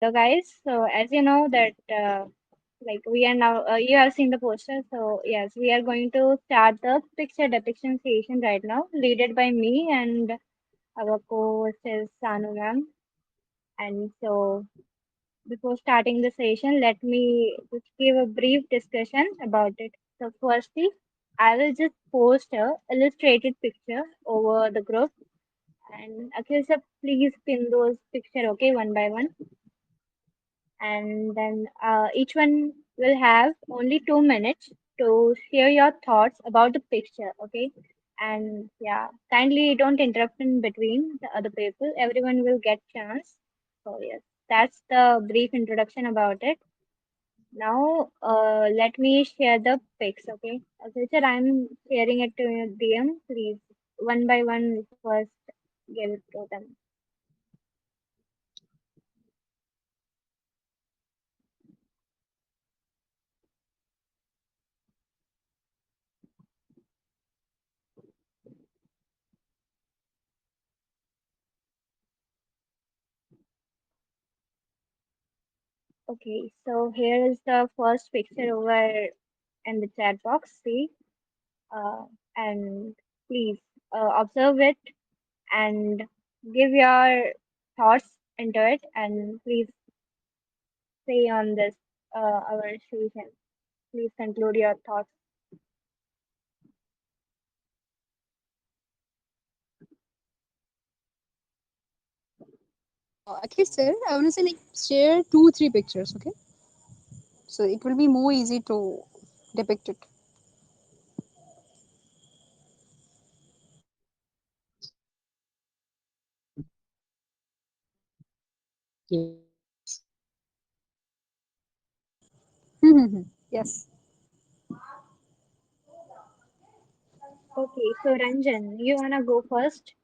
Hello guys. So as you know that like we are now you have seen the poster. So yes, we are going to start the picture depiction session right now, led by me and our co-host is Sanu ma'am. And so before starting the session, let me just give a brief discussion about it. So firstly, I will just post a illustrated picture over the group and Akhil sir, please pin those picture okay one by one. And then each one will have only 2 minutes to share your thoughts about the picture, okay? And yeah, kindly don't interrupt in between the other people. Everyone will get chance. So yes, that's the brief introduction about it. Now, let me share the pics, okay? Sir, I'm sharing it to your DM. Please, one by one, first give it to them. Okay, so here is the first picture over in the chat box. See, uh, and please observe it and give your thoughts into it, and please say on this our session. Please conclude your thoughts. At least, sir, I want to say like share two, three pictures, okay? So it will be more easy to depict it. Yes. Okay, so Ranjan, you wanna go first?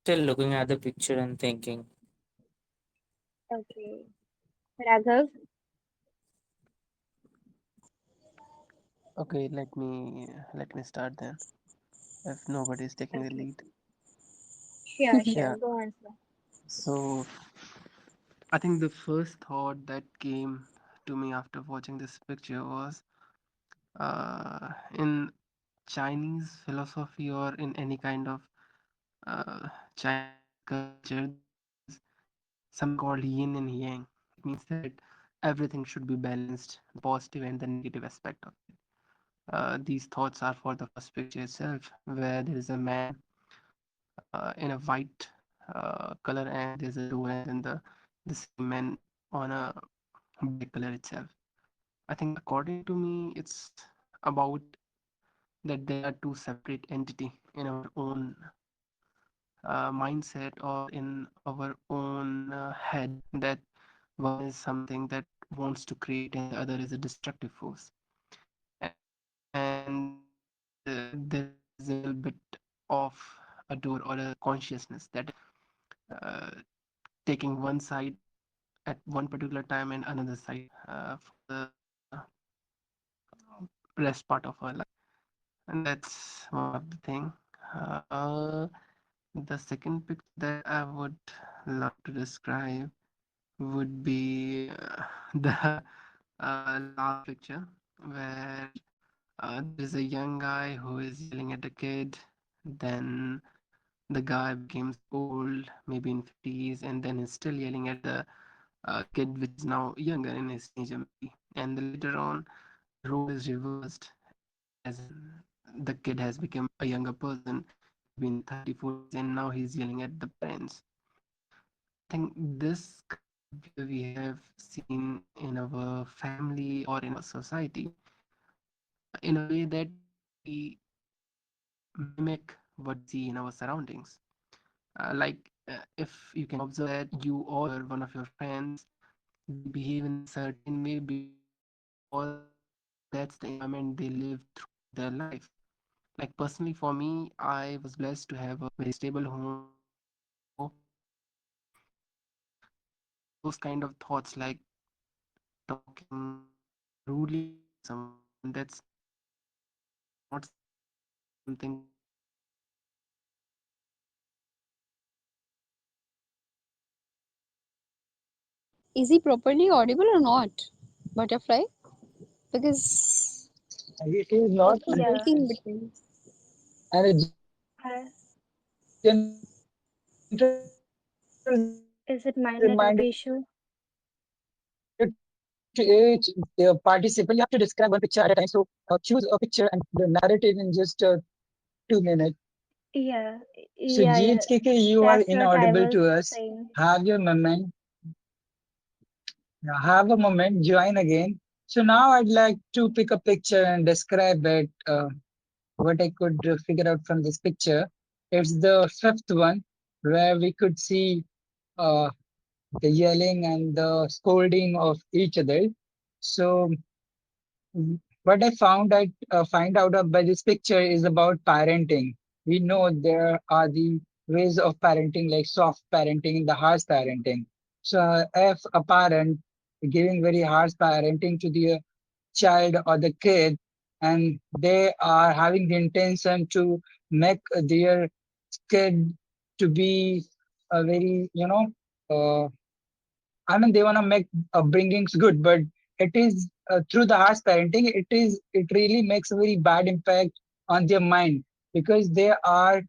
Still looking at the picture and thinking. Okay, Raghav. Okay, let me start then. If nobody is taking the Okay, lead. sure, Yeah. sure. Go on, sir. So I think the first thought that came to me after watching this picture was in Chinese philosophy or in any kind of Chinese culture, there is something called yin and yang. It means that everything should be balanced, the positive and the negative aspect of it. These thoughts are for the first picture itself, where there is a man in a white color and there's a door, and then the same man on a black color itself. I think according to me, it's about that there are two separate entity in our own mindset or in our own head, that one is something that wants to create and the other is a destructive force. And there is a little bit of a door or a consciousness that is uh, taking one side at one particular time and another side for the rest part of our life. And that's one of the thing. Uh, the second picture that I would love to describe would be the last picture, where there is a young guy who is yelling at a kid. Then the guy becomes old, maybe in 50s, and then he's still yelling at the kid, which is now younger in his teenager maybe. And then later on, the role is reversed, as in the kid has become a younger person, maybe in 30, 40s, and now he's yelling at the parents. I think this kind of behavior we have seen in our family or in our society in a way that we mimic what we see in our surroundings. If you can observe that you or one of your friends, they behave in a certain way because that's the environment they live throughout their life. Like personally, for me, I was blessed to have a very stable home. So those kind of thoughts, like talking rudely to someone, that's not something that I would Is he properly audible or not? Butterfly? Because It is not it's Yeah. breaking between. and a general Uh, reminder just a reminder to each is it my network issue? participant, you have to describe one picture at a time. So choose a picture and the narrative in just 2 minutes. Yeah, So yeah, yeah. GHKK, you are That's what I inaudible was to us. saying. Have your moment. Have a moment. Join again. So now I'd like to pick a picture and describe it. What I could figure out from this picture. It's the fifth one where we could see uh, the yelling and the scolding of each other. So what I find out by this picture is about parenting. We know there are the ways of parenting like soft parenting and the harsh parenting. So if a parent giving very harsh parenting to the child or the kid, and they are having the intention to make their kid to be a very uh, I mean, they want to make upbringings good, but it is through the harsh parenting, it really makes a very bad impact on their mind because they are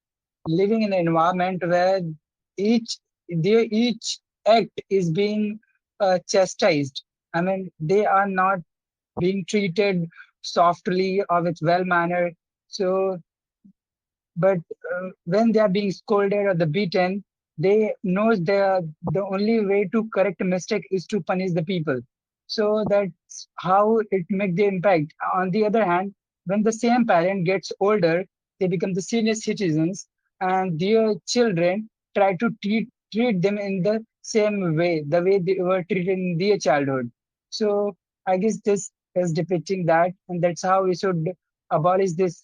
living in an environment where each each act is being chastised. I mean, they are not being treated softly or with well manner. So but when they are being scolded or the beaten, they knows the only way to correct a mistake is to punish the people. So that's how it makes the impact. On the other hand, when the same parent gets older, they become the senior citizens, and their children try to treat them in the same way, the way they were treated in their childhood. So I guess this is depicting that, and that's how we should abolish this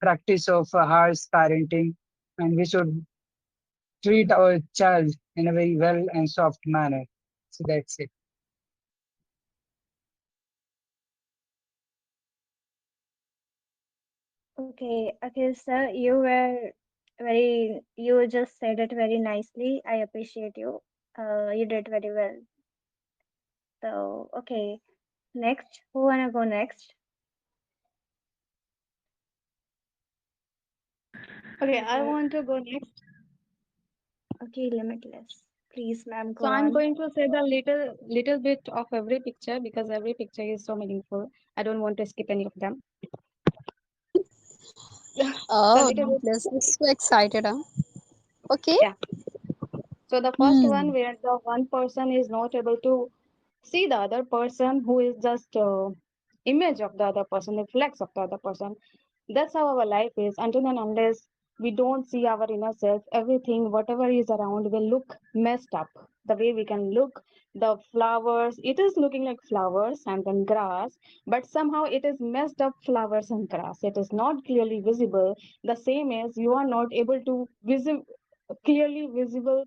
practice of harsh parenting, and we should treat our child in a very well and soft manner. So that's it. Okay, okay, sir. You just said it very nicely. I appreciate you. You did very well. So, okay, next. Who wanna go next? Okay, I want to go next. Okay, limitless. Please, ma'am, So go I'm on. going to say the little bit of every picture because every picture is so meaningful. I don't want to skip any of them. The Okay. little bit. Oh, Yeah. this is so excited, huh? Okay. So the first one Hmm. where the one person is not able to see the other person, who is just image of the other person, reflex of the other person. That's how our life is. Until and unless we don't see our inner self, everything, whatever is around, will look messed up. The way we can look, the flowers, it is looking like flowers and then grass, but somehow it is messed up flowers and grass. It is not clearly visible. The same as you are not able to clearly visible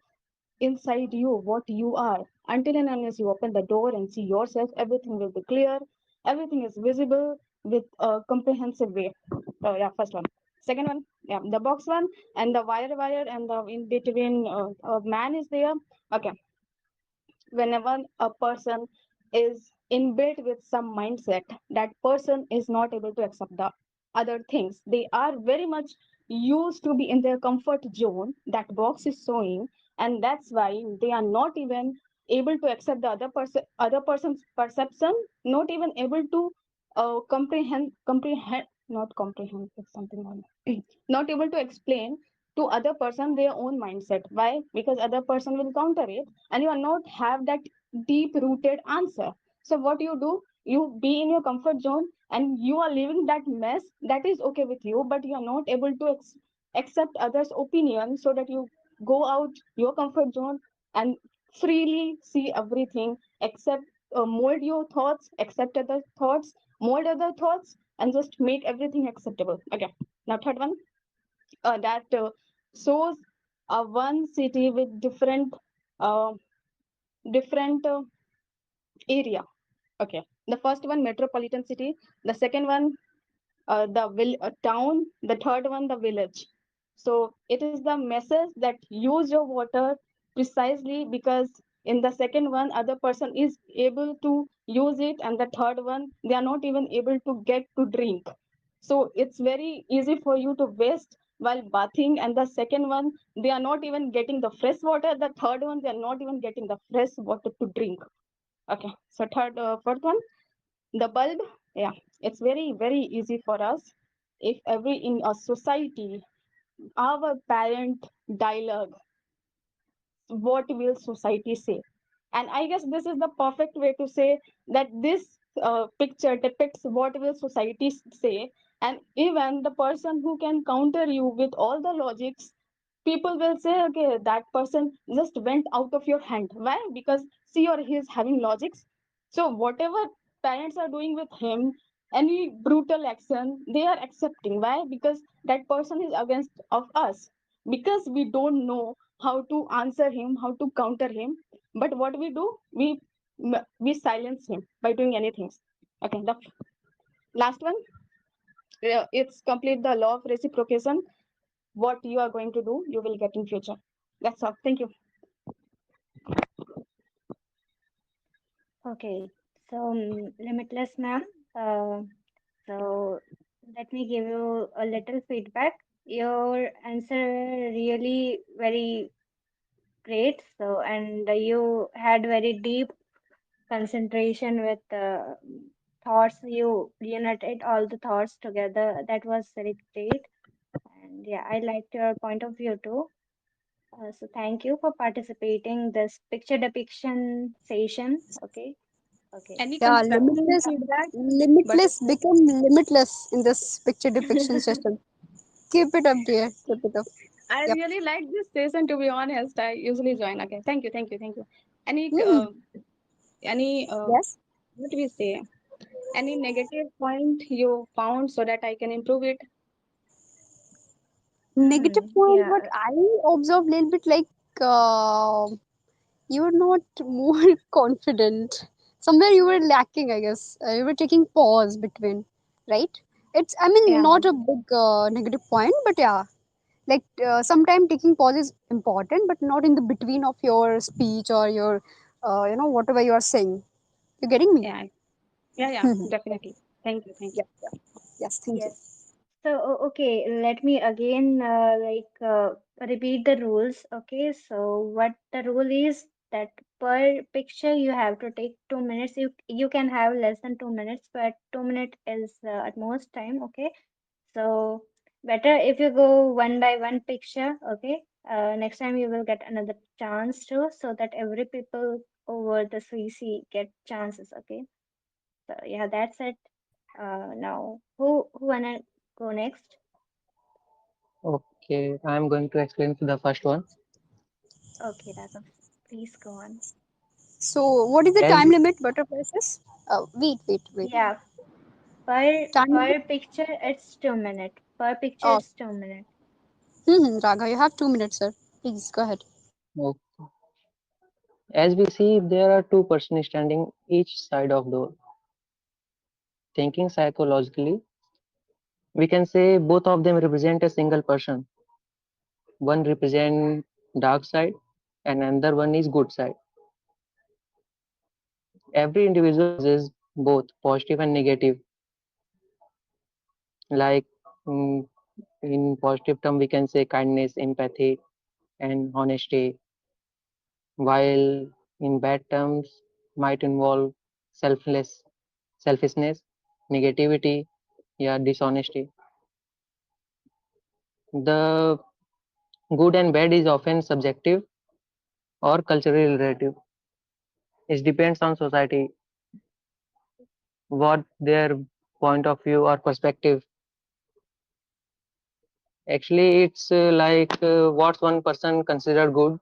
inside you what you are. Until and unless you open the door and see yourself, everything will be clear, everything is visible with a comprehensive way. Yeah, first one. Second one, yeah, the box one, and the wire and the in between man is there. Okay, whenever a person is inbuilt with some mindset, that person is not able to accept the other things. They are very much used to be in their comfort zone that box is showing, and that's why they are not even able to accept the other person's perception, not even able to comprehend not comprehend, it's something wrong. Not able to explain to other person their own mindset. Why? Because other person will counter it and you are not have that deep rooted answer. So what you do, you be in your comfort zone and you are living that mess. That is okay with you, but you are not able to accept others opinion, so that you go out your comfort zone and freely see everything, accept, mold your thoughts, accept other thoughts, mold other thoughts, and just make everything acceptable. Okay, now third one, that shows one city with uh, different area. Okay, the first one metropolitan city, the second one town, the third one the village. So it is the message that use your water precisely, because In the second one, other person is able to use it, and the third one, they are not even able to get to drink. So it's very easy for you to waste while bathing. And the second one, they are not even getting the fresh water. The third one, they are not even getting the fresh water to drink. Okay, so fourth one, the bulb. Yeah, it's very easy for us. If every in a society, our parent dialogue, what will society say? And I guess this is the perfect way to say that this picture depicts what will society say. And even the person who can counter you with all the logics, people will say, okay, that person just went out of your hand. Why? Because she or he is having logics. So whatever parents are doing with him, any brutal action, they are accepting. Why? Because that person is against of us, because we don't know how to answer him, how to counter him. But what we do, we silence him by doing anything. Okay, the last one, it's complete the law of reciprocation. What you are going to do, you will get in future. That's all. Thank you. Okay, so Limitless ma'am, uh, so let me give you a little feedback. Your answer really very great. So, and you had very deep concentration with thoughts. You united all the thoughts together. That was very great. And yeah, I liked your point of view too. So thank you for participating this picture depiction session. Okay. Okay. Any Yeah, constructive feedback, but limitless become limitless in this picture depiction session. Keep it up, dear. Keep it up. I Yep. really like this session. To be honest, I usually join. Okay, thank you, thank you, thank you. Any Hmm. Yes. what do we say? Any negative point you found so that I can improve it? Negative point, what Yeah. I observed a little bit like uh, you were not more confident. Somewhere you were lacking, I guess. You were taking pause between, right? It's, I mean, Yeah, not a big negative point, but yeah, like sometimes taking pause is important, but not in the between of your speech or your, whatever you are saying. You getting me? yeah, yeah, yeah. Definitely. Thank you, thank you. Yeah. Yes. Thank you. Yes. So, okay, let me again repeat the rules. Okay, so what the rule is that per picture you have to take 2 minutes. You can have less than 2 minutes, but 2 minutes is at most time. Okay, so better if you go one by one picture. Okay, next time you will get another chance to, so that every people over the CC get chances. Okay, so yeah, that's it. Now who wanna go next? Okay, I'm going to explain the first one. Okay, Raghav, please go on. So, what is the As time limit, butterfly says? Wait. Yeah, per Time limit? per picture it's 2 minutes. Per picture Oh, it's 2 minutes. Ragha, you have 2 minutes, sir. Please go ahead. oh, as we see, there are two persons standing each side of door. Thinking psychologically, we can say both of them represent a single person. One represent dark side, and another one is good side. Every individual possesses both positive and negative. Like mm, in positive term, we can say kindness, empathy, and honesty, while in bad terms might involve selfless, selfishness, negativity, yeah, dishonesty. The good and bad is often subjective or culturally relative. It depends on society, what their point of view or perspective. Actually, it's what one person considered good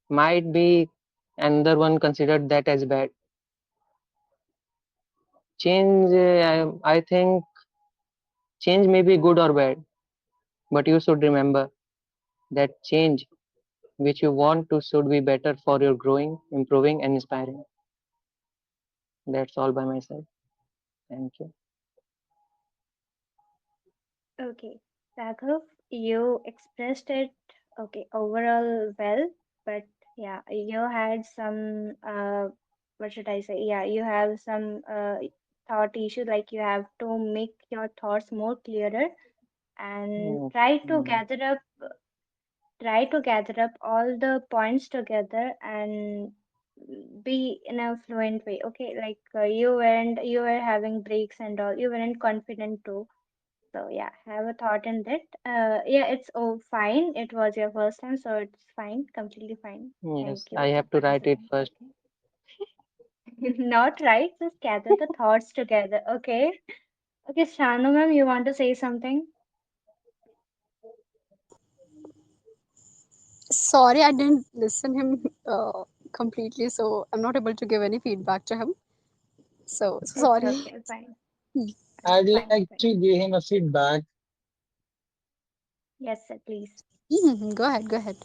might be another one considered that as bad. Change, I think change may be good or bad, but you should remember that change which you want to should be better for your growing, improving, and inspiring. That's all by myself. Thank you. Okay, Raghav, you expressed it okay overall well, but yeah, you had some what should I say? Yeah, you have some thought issue, like you have to make your thoughts more clearer and Mm, try to gather up all the points together and be in a fluent way. Okay, like you were having breaks and all, you weren't confident too. So yeah, have a thought in that. Yeah, it's fine. It was your first time, so it's fine, completely fine. yes, Thank I you have to for write it considering. first. Okay. Not right, just gather the thoughts together. Okay. Okay, Shanu ma'am, you want to say something? Sorry, I didn't listen him completely, so I'm not able to give any feedback to him. So It's sorry. okay, fine. I'd Fine, like fine. to give him a feedback. Yes, sir, please. Go ahead, go ahead.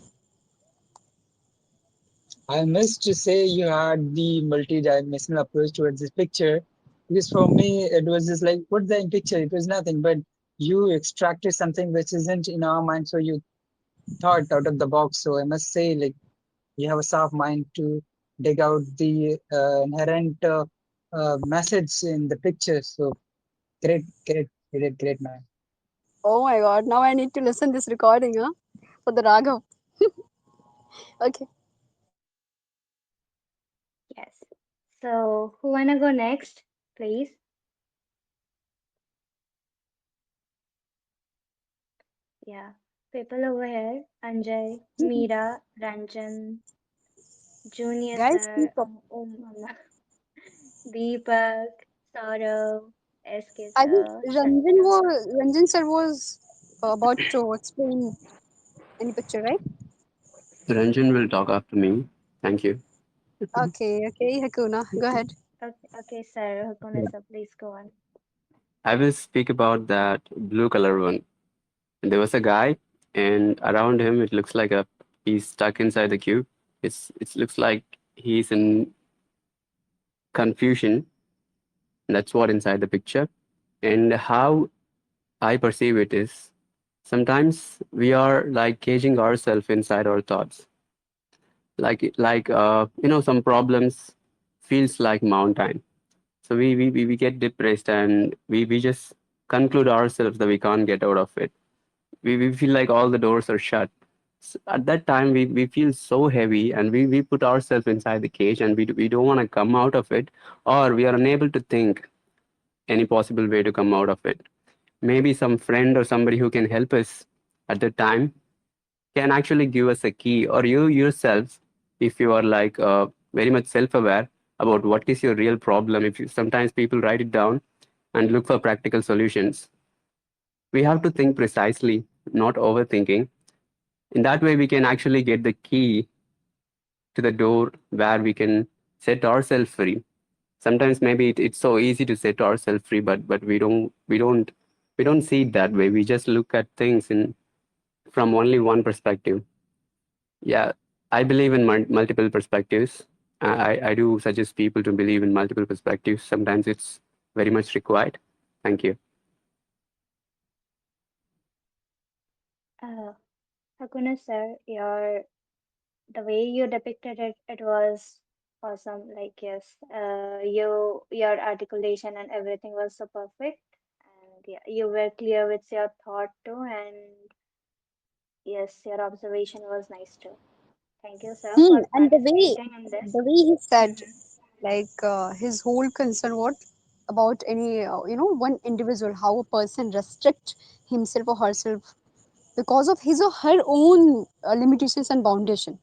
I missed to say you had the multi-dimensional approach towards this picture. Because for me, it was just like, what's the picture? It was nothing, but you extracted something which isn't in our mind, so you thought out of the box. So I must say, like, you have a soft mind to dig out the inherent message in the picture. So great, man. Oh my god, now I need to listen this recording, huh? For the Raghav. Okay. Yes. So, who wanna go next, please? Yeah. People over here, Anjay, Meera, Ranjan, Junior Guys, sir, speak up. Mama, Deepak, Saurav, SK I think sir, Satya. Ranjan sir was about to explain any picture, right? Ranjan will talk after me. Thank you. Okay, okay, Hakuna, go ahead. Okay, sir, Hakuna Yeah. sir, please go on. I will speak about that blue color one. There was a guy, and around him, it looks like a he's stuck inside the cube. It looks like he's in confusion. That's what inside the picture. And how I perceive it is sometimes we are like caging ourselves inside our thoughts. Some problems feels like mountain. So we get depressed and we just conclude ourselves that we can't get out of it. We feel like all the doors are shut. At that time, we feel so heavy and we put ourselves inside the cage and we don't want to come out of it, or we are unable to think any possible way to come out of it. Maybe some friend or somebody who can help us at the time can actually give us a key, or you yourself, if you are like very much self-aware about what is your real problem. If you sometimes people write it down and look for practical solutions, we have to think precisely, not overthinking. In that way we can actually get the key to the door where we can set ourselves free. Sometimes maybe it's so easy to set ourselves free, but we don't see it that way. We just look at things in from only one perspective. Yeah, I believe in multiple perspectives. I do suggest people to believe in multiple perspectives. Sometimes it's very much required. Thank you. Uh, Hakuna sir, the way you depicted it, it was awesome. Like yes, your articulation and everything was so perfect, and yeah, you were clear with your thought too, and yes, your observation was nice too. Thank you, sir, for And participating in this. the way he said, Hmm. like his whole concern what about any one individual, how a person restrict himself or herself because of his or her own limitations and foundation,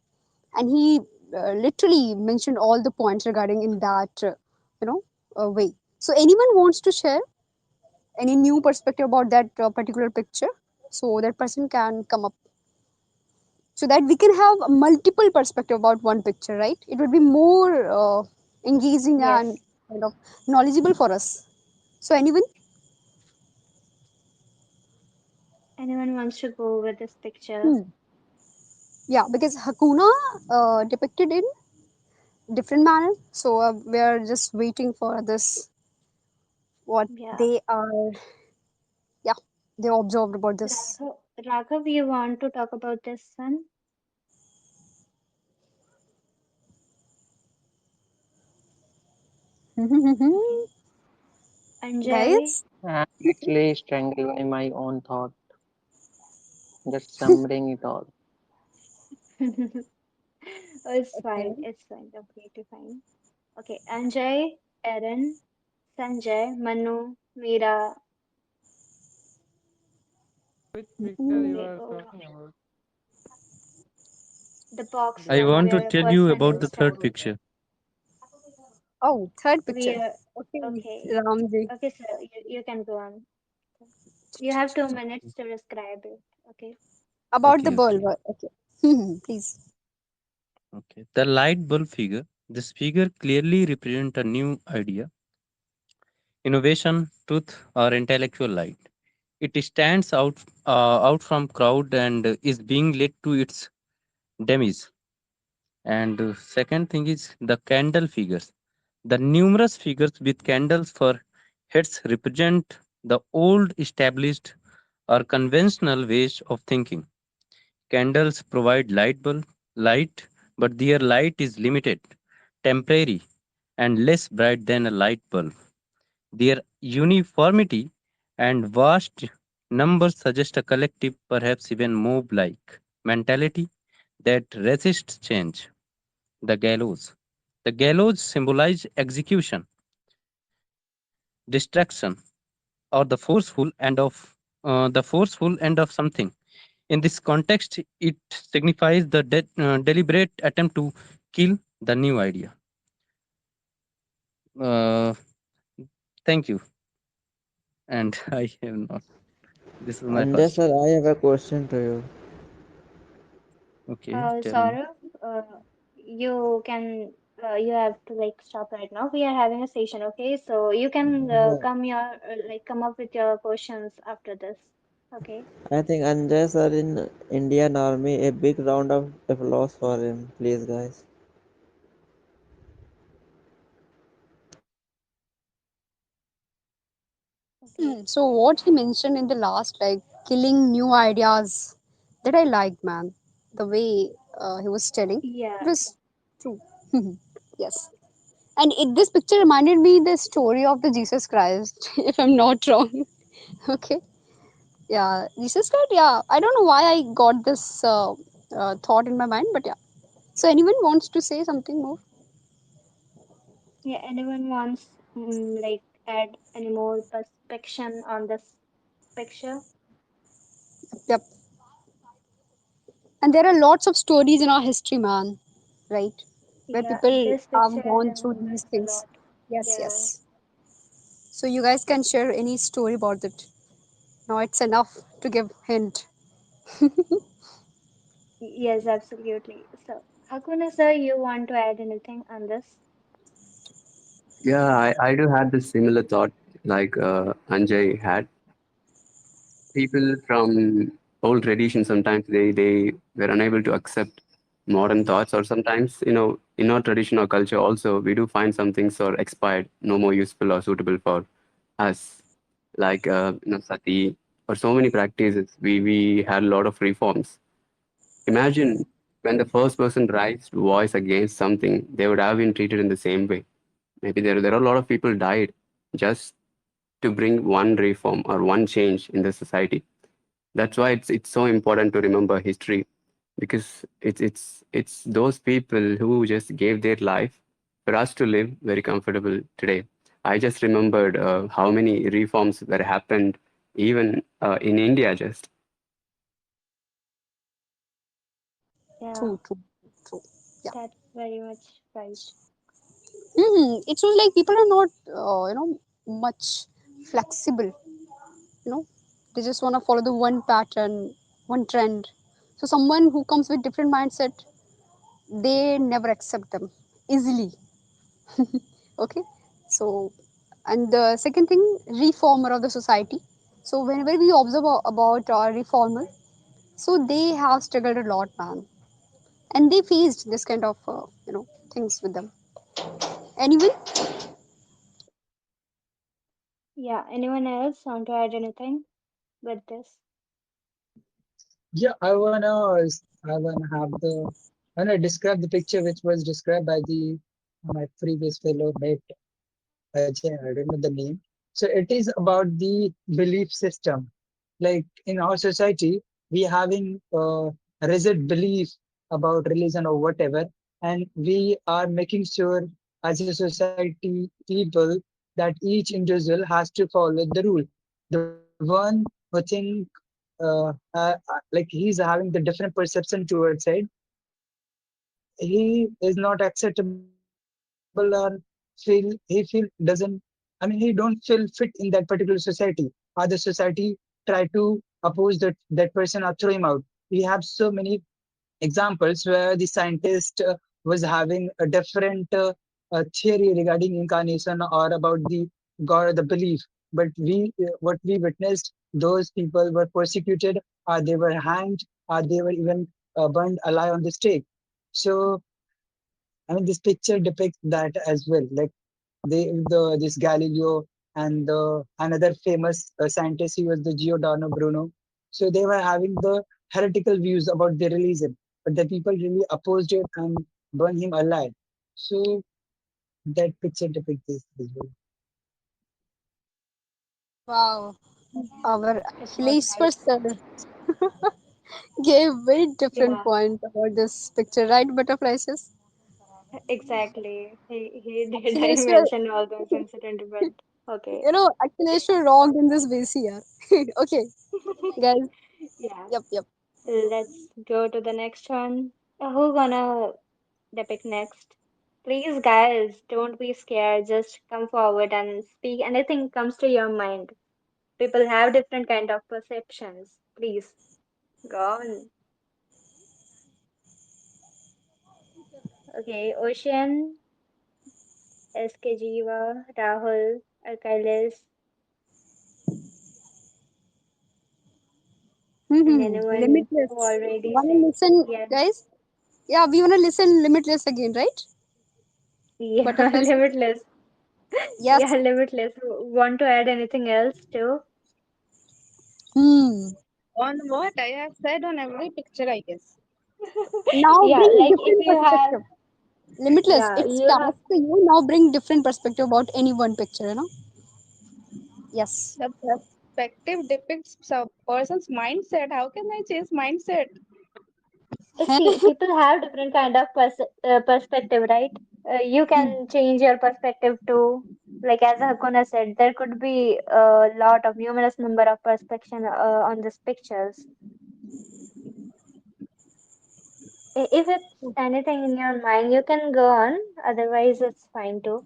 and he literally mentioned all the points regarding in that you know way. So anyone wants to share any new perspective about that particular picture, so that person can come up, so that we can have multiple perspective about one picture, right? It would be more engaging and Yes, kind of knowledgeable for us. So anyone? anyone wants to go with this picture? Hmm. Yeah, because Hakuna depicted in different manner, so we are just waiting for this what Yeah. they are, yeah, they observed about this. Raghav, you want to talk about this one? Okay. Anjay. Guys, I'm actually strangled by my own thought, just summoning it all. Oh, it's fine. okay. It's fine. Completely fine. Okay. Anjay, Aaron, Sanjay, Manu, Meera. Which picture you Mhm. Okay. are Oh, talking about? the box The I one want to where a tell you person about will the stand. third picture. Oh, third We picture. are Okay, okay. Ramji. Okay, sir. You can go on. You have 2 minutes to describe it. Okay. About the Okay, bulb. okay, Okay. Please. okay. The light bulb figure. This figure clearly represents a new idea, innovation, truth, or intellectual light. It stands out from crowd and is being led to its demise. And second thing is the candle figures. The numerous figures with candles for heads represent the old established or conventional ways of thinking. Candles provide light, but their light is limited, temporary, and less bright than a light bulb. Their uniformity and vast numbers suggest a collective, perhaps even mob like mentality that resists change. The gallows. The gallows symbolize execution, destruction, or the forceful end of something. In this context, it signifies the deliberate attempt to kill the new idea. Uh, Thank you. And I have not. This is my And first. sir, I have a question to you. Okay, tell me. Saurav, you can you have to like stop right now. We are having a session, okay? So you can Yeah, come up with your questions after this. Okay. I think Anjay sir in Indian Army. A big round of applause for him, please, guys. Okay. So what he mentioned in the last, like killing new ideas, that I liked, man. The way he was telling, it Yeah. was true. Yes. And this picture reminded me the story of the Jesus Christ, if I'm not wrong. Okay. Yeah, Jesus Christ. Yeah, I don't know why I got this thought in my mind, but yeah. So anyone wants to say something more? Yeah. Anyone wants like add any more perspective on this picture? Yep. And there are lots of stories in our history, man. Right? Where Yeah. people This have picture gone through these remembers a things. lot. Yes, Yeah. yes. So you guys can share any story about it. Now it's enough to give hint. Yes, absolutely. So, Hakuna sir, you want to add anything on this? Yeah, I do have this similar thought like Anjay had. People from old tradition sometimes they were unable to accept modern thoughts, or sometimes in our tradition or culture also we do find some things are expired, no more useful or suitable for us, like sati or so many practices. We had a lot of reforms. Imagine when the first person raised voice against something, they would have been treated in the same way. Maybe there are a lot of people died just to bring one reform or one change in the society. That's why it's so important to remember history, because it's those people who just gave their life for us to live very comfortable today. I just remembered how many reforms that happened even in India. Just Yeah, True, true, true. Yeah. that's very much right. It shows like people are not, much flexible. You know, they just want to follow the one pattern, one trend. So someone who comes with different mindset, they never accept them easily. Okay. So, and the second thing, reformer of the society. So whenever we observe about our reformer, so they have struggled a lot, man, and they faced this kind of things with them. Anyone? Yeah, anyone else want to add anything with this? Yeah, I wanna have the I wanna describe the picture which was described by the my previous fellow mate. Ajay, I don't know the name. So it is about the belief system. Like in our society, we having rigid belief about religion or whatever, and we are making sure as a society people that each individual has to follow the rule. The one who think like he's having the different perception towards it, he is not acceptable or feel doesn't, I mean, he don't feel fit in that particular society, or the society try to oppose that person or throw him out. We have so many examples where the scientist was having a different theory regarding incarnation or about the god or the belief, but we what we witnessed, those people were persecuted, or they were hanged, or they were even burned alive on the stake. So I mean, this picture depicts that as well. Like the this Galileo and the another famous scientist, he was the Giordano Bruno. So they were having the heretical views about the religion, but the people really opposed it and burned him alive. So that picture depicts this as well. Wow, our It was Achilles nice. person gave very different Yeah, point about this picture, right? Butterflies. exactly. He didn't Achilles, mention all those incidents, but okay. Achilles wrong in this BC, yeah. Okay, guys. Yeah. Yep, yep. Let's go to the next one. Who gonna depict next? Please, guys, don't be scared. Just come forward and speak. Anything comes to your mind. People have different kind of perceptions. Please, go on. Okay, Ocean, SK Jiva, Rahul, Achilles, and anyone Limitless. who already Wanna said listen, yes. guys? Yeah, we wanna listen Limitless again, right? Yeah, Butterflies. limitless. Yeah, Yes. limitless. Want to add anything else too? Hmm. On what I have said on every picture, I guess. Now Yeah, bring like if different you have, perspective. Limitless. yeah, It's you have, task to you. Now bring different perspective about any one picture. Yes. The perspective depicts a person's mindset. How can I change mindset? see, people have different kind of perspective, right? You can change your perspective too. Like as Hakuna said, there could be a lot of numerous number of perspective on these pictures. If it's anything in your mind, you can go on. Otherwise, it's fine too.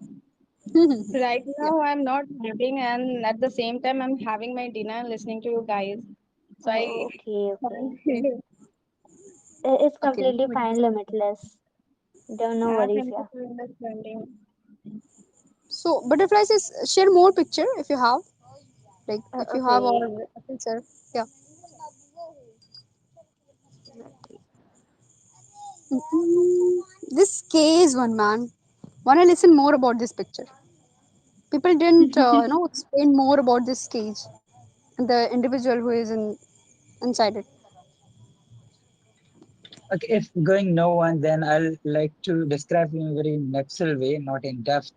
Right Yep. now, I'm not having, and at the same time, I'm having my dinner and listening to you guys. So I Oh, okay, okay. can't. It's Okay. completely fine, limitless. Don't no worries, Thank you yeah. for understanding. So butterflies is share more picture if you have. Like if you have or Okay, a picture. Yeah. let's see. This case one man. Wanna listen more about this picture? People didn't explain more about this cage and the individual who is inside it. Okay, if going no one, then I'll like to describe in a very natural way, not in depth.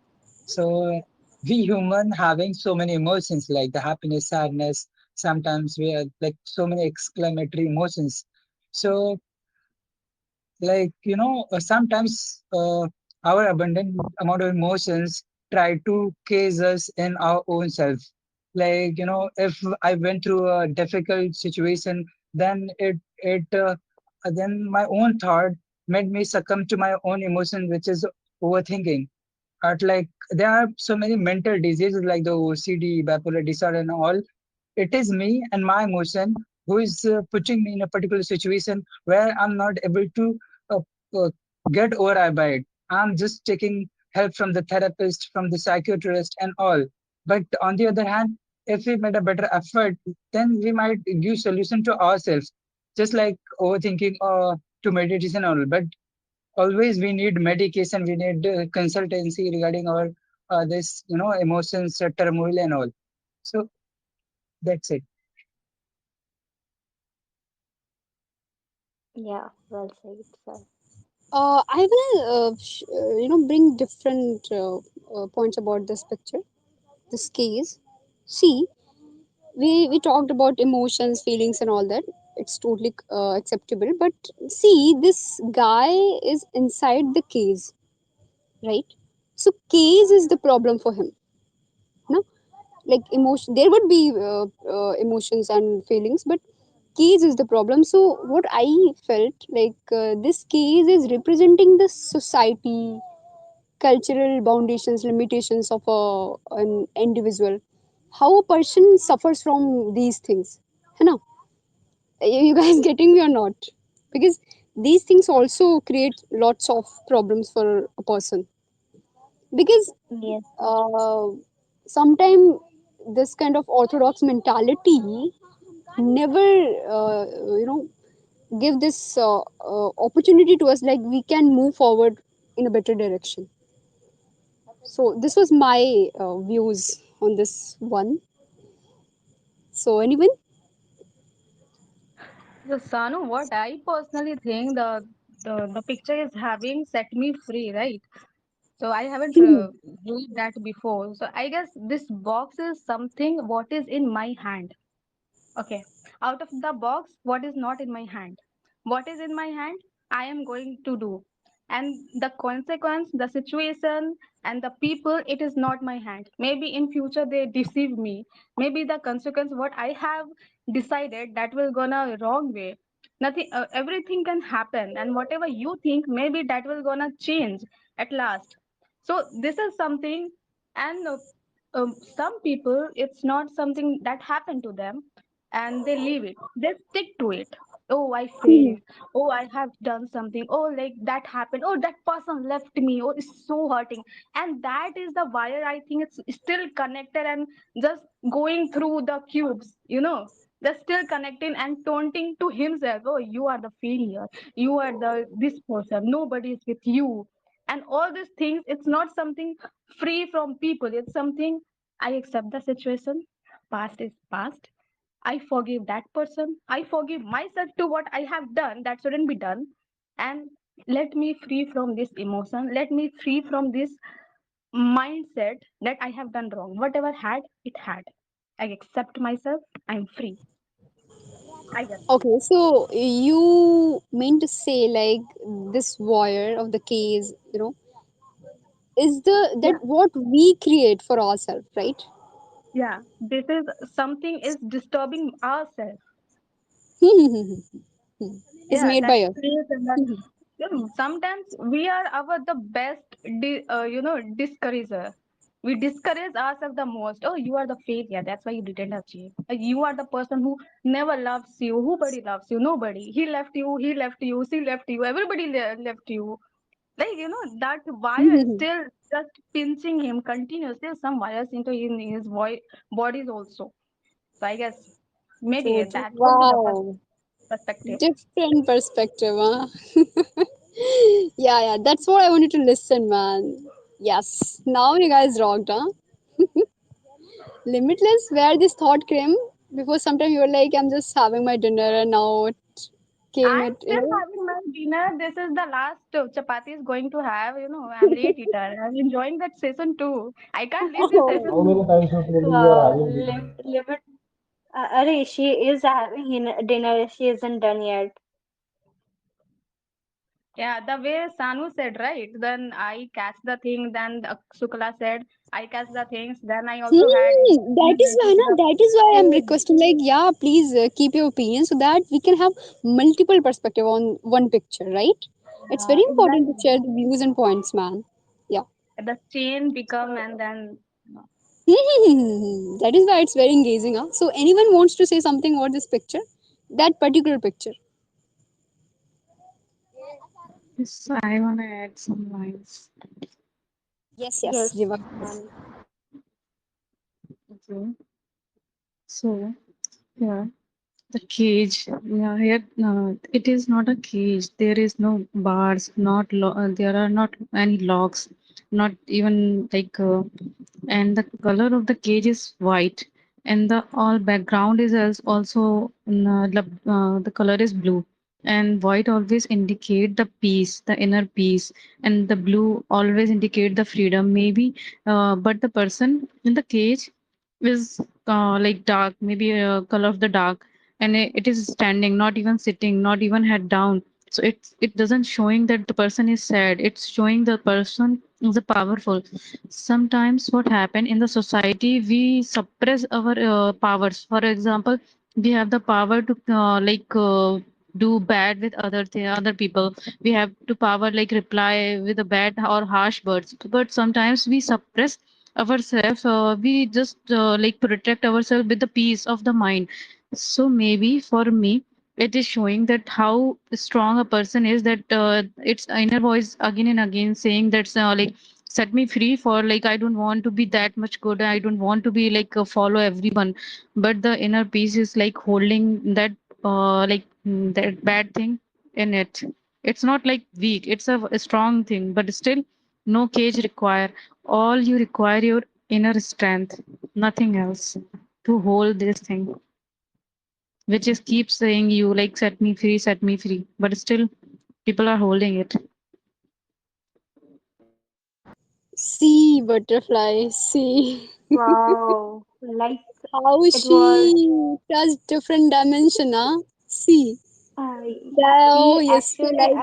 So we human having so many emotions like the happiness, sadness. Sometimes we are like so many exclamatory emotions. So like sometimes our abundant amount of emotions try to case us in our own self. Like if I went through a difficult situation, then then my own thought made me succumb to my own emotion, which is overthinking. But like there are so many mental diseases like the OCD, bipolar disorder, and all. It is me and my emotion who is putting me in a particular situation where I'm not able to uh, uh, get over by it. I'm just taking help from the therapist, from the psychiatrist, and all. But on the other hand, if we made a better effort, then we might give solution to ourselves, just like overthinking or to meditation and all. But always we need medication, we need consultancy regarding our this emotions, turmoil, and all. So that's it. Yeah, well said, sir. I will bring different points about this picture, this case. See, we talked about emotions, feelings, and all that. It's totally acceptable. But see, this guy is inside the case, right? So case is the problem for him. No, like emotion. There would be emotions and feelings, but case is the problem. So what I felt like this case is representing the society, cultural foundations, limitations of an individual, how a person suffers from these things. है ना? You guys getting me or not? Because these things also create lots of problems for a person. Because Yes. uh, sometimes this kind of orthodox mentality never, you know, give this opportunity to us like we can move forward in a better direction. So this was my views on this one. So anyone? So Sanu, what I personally think the picture is having set me free, right? So I haven't read that before. So I guess this box is something what is in my hand. Okay. Out of the box, what is not in my hand? What is in my hand? I am going to do. And the consequence, the situation, and the people, it is not my hand. Maybe in future they deceive me. Maybe the consequence, what I have decided, that will gonna wrong way. Nothing, everything can happen, and whatever you think, maybe that will gonna change at last. So this is something, and some people, it's not something that happened to them and they leave it, they stick to it. Oh, I failed. Oh, I have done something. Oh, like that happened. Oh, that person left me. Oh, it's so hurting. And that is the wire, I think it's still connected and just going through the cubes, they're still connecting and taunting to himself. Oh, you are the failure, you are the this person, nobody is with you. And all these things, it's not something free from people, it's something I accept the situation. Past is past. I forgive that person. I forgive myself to what I have done that shouldn't be done. And let me free from this emotion. Let me free from this mindset that I have done wrong. Whatever had, it had. I accept myself. I'm free. I guess. Okay, so you mean to say like this wire of the case, is the that Yeah. what we create for ourselves, right? Yeah. This is something is disturbing ourselves. Is Yeah, made that by us. place and that. Sometimes we are our the best discourager. We discourage ourselves the most. Oh, you are the failure, that's why you didn't achieve. You are the person who never loves you. Nobody loves you. Nobody. He left you, he left you, she left you, everybody left you. Like, that wire is still just pinching him continuously. Some wires into his bodies also. So I guess maybe True, true. that could be the Wow, perspective. different perspective, huh? Yeah, yeah, that's what I wanted to listen, man. Yes, now you guys rocked, huh? Limitless, where this thought came before sometime you were like, I'm just having my dinner and now it came I'm it, still having my dinner. This is the last chapati is going to have. I'm late eater. I'm enjoying that session too. I can't leave this Oh, session How many too. times you told you are Wow, having dinner? limit. Arey, she is having dinner. She isn't done yet. Yeah, the way Sanu said, right? Then I catch the thing. Then Shukla said, I catch the things. Then I also had That is why, na, the that is why I'm same. requesting, like, yeah, please keep your opinion so that we can have multiple perspective on one picture, right? It's very important to Exactly. share the views and points, man. Yeah. The chain become So, and then That is why it's very engaging. Huh? So, anyone wants to say something about this picture? That particular picture. Yes, I want to add some lines. Yes, yes, yes, Jiva. ma'am. Okay. So, yeah, the cage. Yeah, here it is not a cage. There is no bars. There are not any locks. Not even and the color of the cage is white, and the all background is also the color is blue. and white always indicate the peace, the inner peace, and the blue always indicate the freedom. Maybe, but the person in the cage is like dark, maybe color of the dark, and it is standing, not even sitting, not even head down. So it doesn't showing that the person is sad. It's showing the person is a powerful. Sometimes what happen in the society, we suppress our powers. For example, we have the power to do bad with other people. We have to power like reply with a bad or harsh words, but sometimes we suppress ourselves. We just like protect ourselves with the peace of the mind. So maybe for me it is showing that how strong a person is, that its inner voice again and again saying that like set me free, for like I don't want to be that much good, I don't want to be like follow everyone. But the inner peace is like holding that that bad thing in it. It's not like weak, it's a strong thing, but still no cage require. All you require your inner strength, nothing else, to hold this thing, which is keep saying you like set me free, but still people are holding it. See, butterfly, see. Wow, like How it was. she touched different dimension, huh? See. Oh, She yes, so actually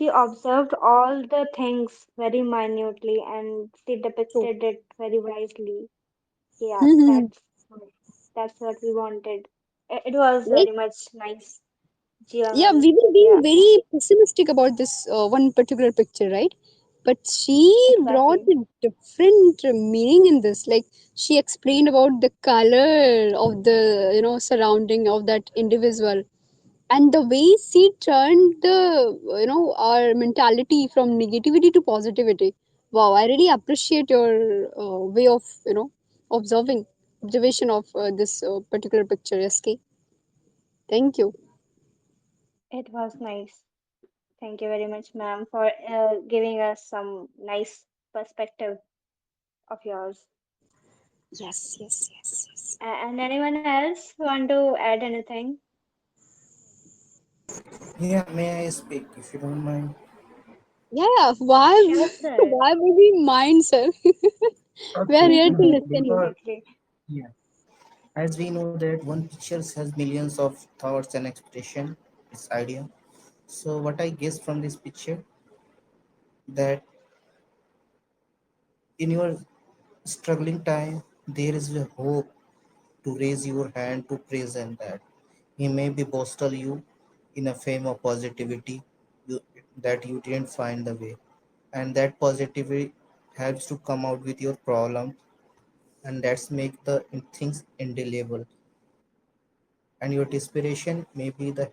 observed all the things very minutely and she true. depicted it very wisely. Yeah, that's what we wanted. It was Like, very much nice, yeah, GMM. we were being Yeah, very pessimistic about this one particular picture, right? But she brought exactly. a different meaning in this. Like, she explained about the color of the, surrounding of that individual, and the way she turned the, our mentality from negativity to positivity. Wow, I really appreciate your way of, observation of this particular picture, SK. Thank you. It was nice. Thank you very much, ma'am, for giving us some nice perspective of yours. Yes, yes, yes, yes. And anyone else want to add anything? Yeah, may I speak if you don't mind? Yeah, why, Sure, sir. why would we mind, sir? We are Okay, here to listen you. because Exactly. yeah, as we know that one picture has millions of thoughts and expression, its idea. So what I guess from this picture that in your struggling time there is a hope to raise your hand to praise and that he may be boastal you in a fame of positivity you, that you didn't find the way, and that positivity helps to come out with your problem, and that's make the things indelible, and your desperation may be the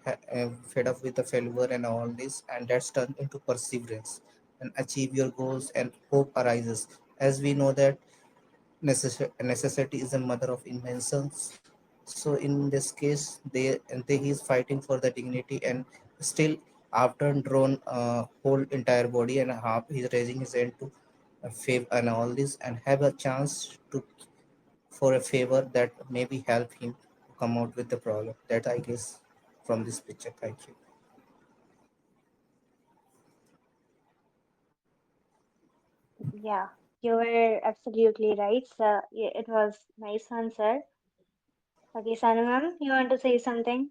fed up with the failure and all this, and that's turned into perseverance and achieve your goals, and hope arises. As we know that necessity is a mother of inventions. So in this case, he is fighting for the dignity, and still after drawn whole entire body and half, he's raising his hand to favor and all this, and have a chance to for a favor that maybe help him come out with the problem. That I guess from this picture. Thank you. Yeah, you were absolutely right. So yeah, it was nice answer. Okay, Sanu ma'am, you want to say something?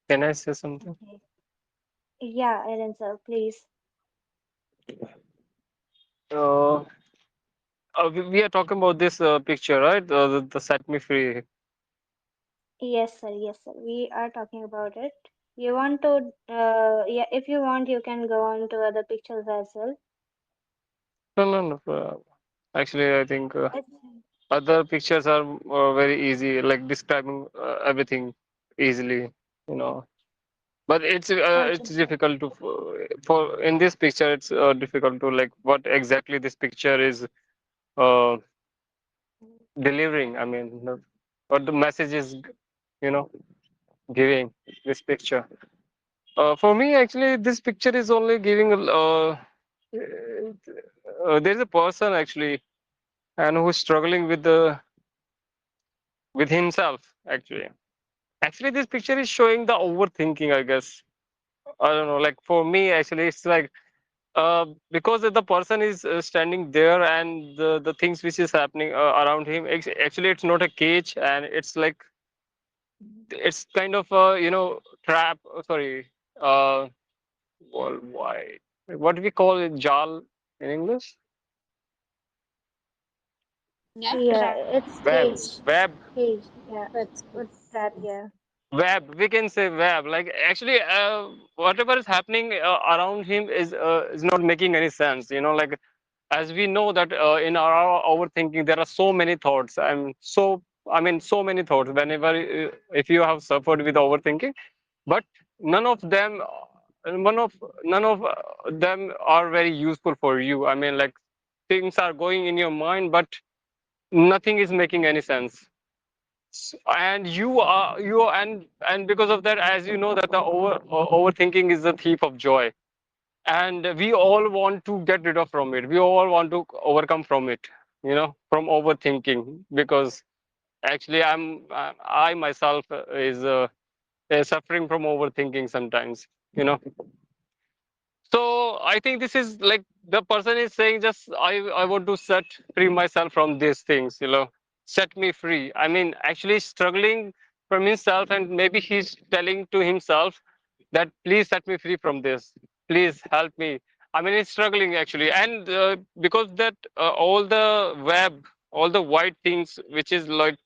Can I say something? Okay. Yeah, Aaron sir, please. Uh, we are talking about this picture, right? The Set Me Free. Yes, sir. We are talking about it. You want to, yeah, if you want, you can go on to other pictures as well. No, no, no. Actually, I think It's, other pictures are very easy, like describing everything easily, you know. But okay, it's sir. difficult to for in this picture. It's difficult to like what exactly this picture is uh, delivering. I mean, what the message is, you know, giving this picture. For me, actually, this picture is only giving. There's a person actually. and who's struggling with the with himself actually. Actually, this picture is showing the overthinking, I guess. I don't know. Like for me, actually, it's like because the person is standing there and the things which is happening around him. Actually, it's not a cage, and it's like it's kind of a trap. Sorry, why? What do we call it? Jal in English? Yeah. Yeah, Trap. it's Web, cage. web, Cage. Yeah, That's it's trap. Yeah. web. We can say web. Like actually, whatever is happening around him is not making any sense. Like as we know that in our overthinking there are so many thoughts and so many thoughts whenever if you have suffered with overthinking, but none of them one of none of them are very useful for you. I mean, like things are going in your mind but nothing is making any sense. And and because of that, as you know that the overthinking is the thief of joy, and we all want to get rid of from it, we all want to overcome from it, from overthinking, because actually I myself is suffering from overthinking sometimes you know so I think this is like the person is saying, just I want to set free myself from these things, set me free. I mean, actually struggling from himself, and maybe he's telling to himself that please set me free from this, please help me. I mean, he's struggling actually, and because that all the web, all the white things which is like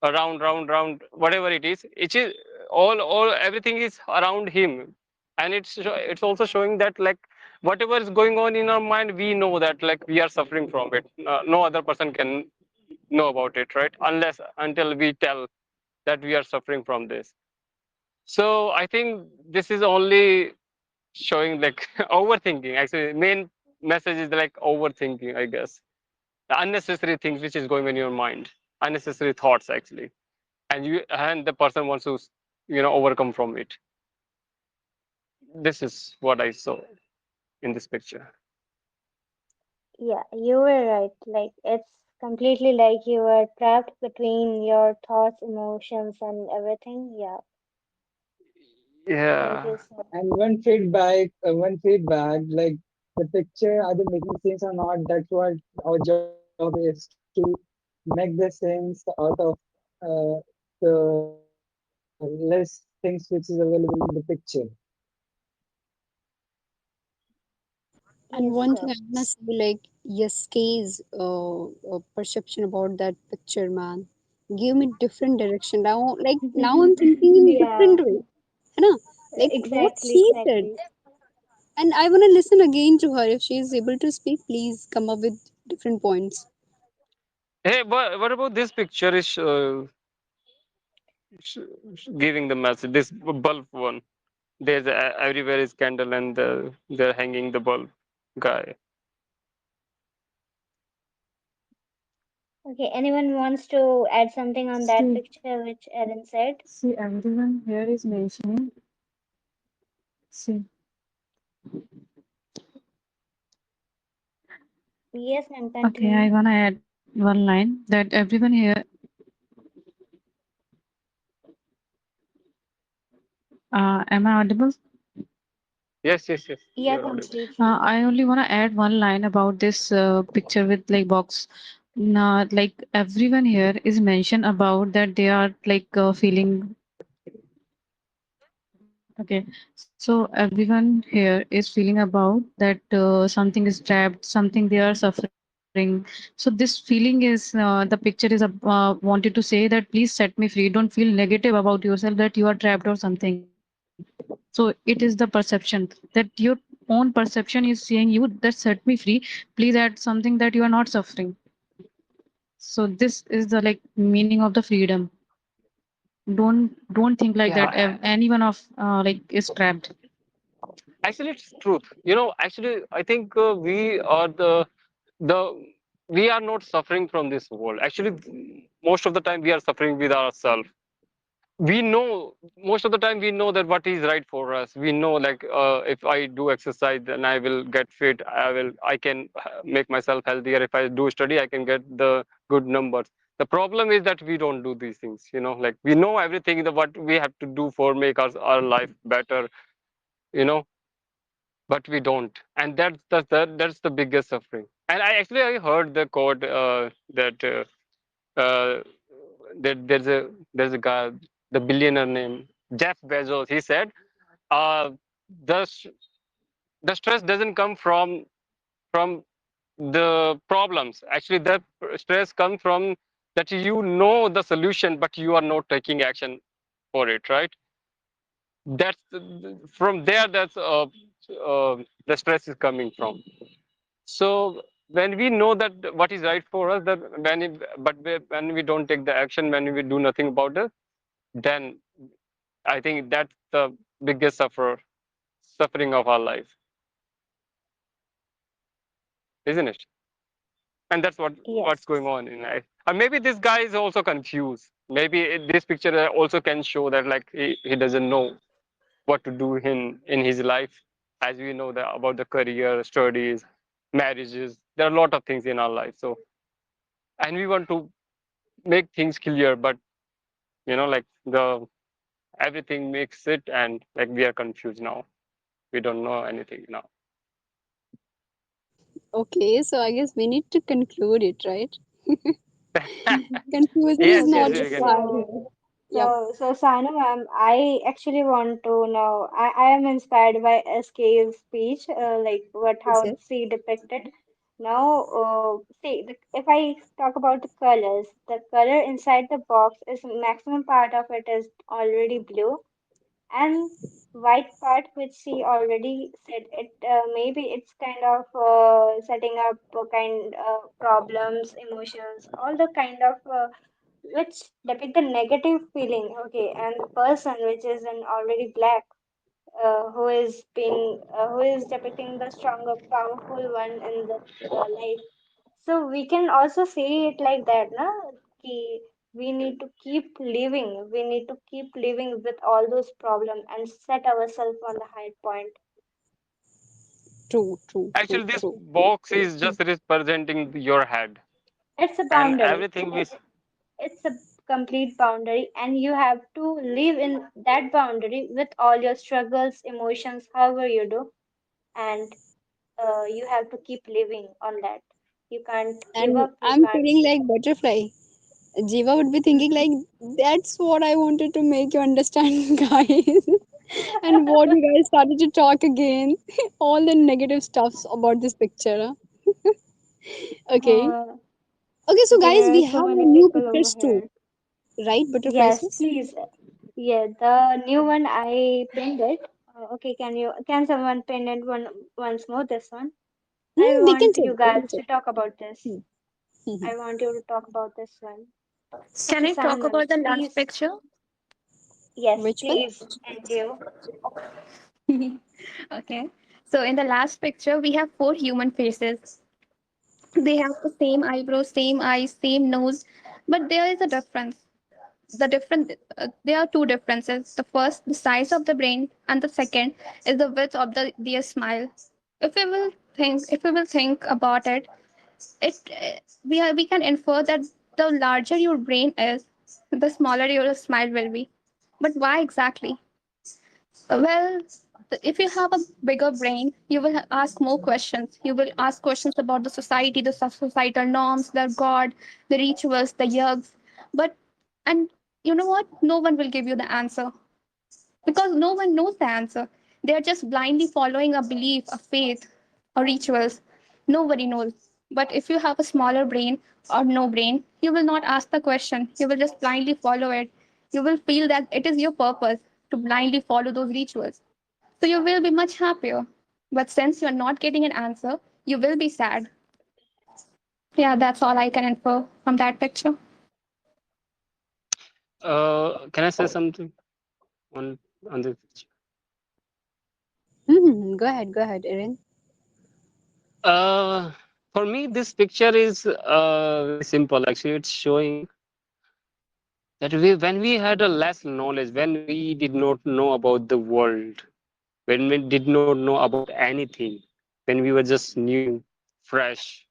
around round whatever it is all everything is around him, and it's also showing that like whatever is going on in our mind, we know that like we are suffering from it. No other person can know about it, right? Unless until we tell that we are suffering from this. So I think this is only showing like overthinking. Actually, main message is like overthinking, I guess. The unnecessary things which is going on in your mind, unnecessary thoughts actually, and the person wants to overcome from it. This is what I saw in this picture. Yeah, you were right. Like it's completely like you were trapped between your thoughts, emotions, and everything. Yeah, like Yeah. you said. And one feedback, like the picture either making sense or not. That's what our job is to make the sense out of the less things which is available in the picture. And Yes, one thing sir. I wanna say, like, yes, K's perception about that picture, man, gave me different direction. Now, like, now I'm thinking in Yeah, different way. You know, like what exactly, she said, exactly. and I wanna listen again to her. If she is able to speak, please come up with different points. Hey, but what about this picture is giving the message, this bulb one? There's everywhere is candle, and they're hanging the bulb guy. Okay, anyone wants to add something on that See, picture which Erin said? see, everyone here is mentioning. See, Yes, ma'am, okay, I continue. wanna add one line that everyone here. Am I audible? Yes, yes, yes, Yeah, you're audible. completely. I only want to add one line about this picture with like box. Nah, like everyone here is mentioned about that they are like feeling okay. So everyone here is feeling about that something is trapped, something they are suffering. So this feeling is the picture is wanted to say that please set me free. Don't feel negative about yourself that you are trapped or something. So it is the perception that your own perception is saying you that set me free. Please add something that you are not suffering. So this is the like meaning of the freedom. Don't think like that. Yeah, Anyone of like is trapped. actually it's truth. Actually I think we are the we are not suffering from this world. Actually, most of the time we are suffering with ourselves. we know, most of the time we know that what is right for us. We know, like, if I do exercise, then I will get fit. I can make myself healthier. If I do study, I can get the good numbers. The problem is that we don't do these things, like we know everything that what we have to do for make our life better, you know but we don't, and that's the biggest suffering. And I heard the quote, that uh, there's a guy, the billionaire named Jeff Bezos. He said, uh, the s- the stress doesn't come from the problems. Actually, the stress comes from that you know the solution, but you are not taking action for it. Right? From there. The stress is coming from. So when we know that what is right for us, that when we don't take the action, when we do nothing about it, then I think that's the biggest suffering of our life, isn't it? And that's what's Yes. going on in life. Or maybe this guy is also confused. Maybe this picture also can show that, like, he doesn't know what to do in his life. As we know that about the career, studies, marriages, there are a lot of things in our life. So, and we want to make things clear, but like the everything makes it, and like we are confused now. We don't know anything now. Okay, so I guess we need to conclude it, right? Confusion is Yes, yes, not Okay, we can. required so here. Yep. so Sanu ma'am, I actually want to know. I am inspired by SK's speech, like what Yes, how yes. she depicted. Now, see, if I talk about the colors, the color inside the box is maximum part of it is already blue, and white part which she already said it, maybe it's kind of setting up kind problems, emotions, all the kind of which depict the negative feeling. Okay, and the person which is in already black, who is depicting the stronger, powerful one in the life. So we can also see it like that, na? Ki we need to keep living. We need to keep living with all those problems and set ourselves on the high point. True, true, true, Actually, this true. box is just representing your head, It's a and boundary. everything we. It's a complete boundary, and you have to live in that boundary with all your struggles, emotions, however you do, and you have to keep living on that. You can't give And up. You I'm can't. feeling like butterfly. Jiva would be thinking like, that's what I wanted to make you understand, guys. And what you guys started to talk again, all the negative stuffs about this picture. Huh? Okay. Uh, Okay, so guys, there are we so have many new people over pictures too, here. right? Butterfly Yes, sis? please. Yeah, the new one I pinned it. Okay, can someone pin it once more? This one. I We can want check. you We can guys check. to talk about this. Hmm. Hmm. I want you to talk about this one. Can Okay, I talk Sanam, about the last please. picture? Yes, Which one? please. And you. Okay. So in the last picture, we have four human faces. They have the same eyebrows, same eyes, same nose, but there is a difference. There are two differences. The first, the size of the brain, and the second is the width of their smile. If we will think about it, we can infer that the larger your brain is, the smaller your smile will be. But why exactly? Well, if you have a bigger brain, you will ask more questions. You will ask questions about the society, the societal norms, the God, the rituals, the yugs. But, and you know what? No one will give you the answer because no one knows the answer. They are just blindly following a belief, a faith, or rituals. Nobody knows. But if you have a smaller brain or no brain, you will not ask the question. You will just blindly follow it. You will feel that it is your purpose to blindly follow those rituals. So you will be much happier. But since you're not getting an answer, you will be sad. Yeah, that's all I can infer from that picture. Can I say something on on this? Go ahead, Erin. Uh, for me, this picture is very simple. Actually, it's showing That when we had a less knowledge, when we did not know about the world, when we did not know about anything, when we were just new, fresh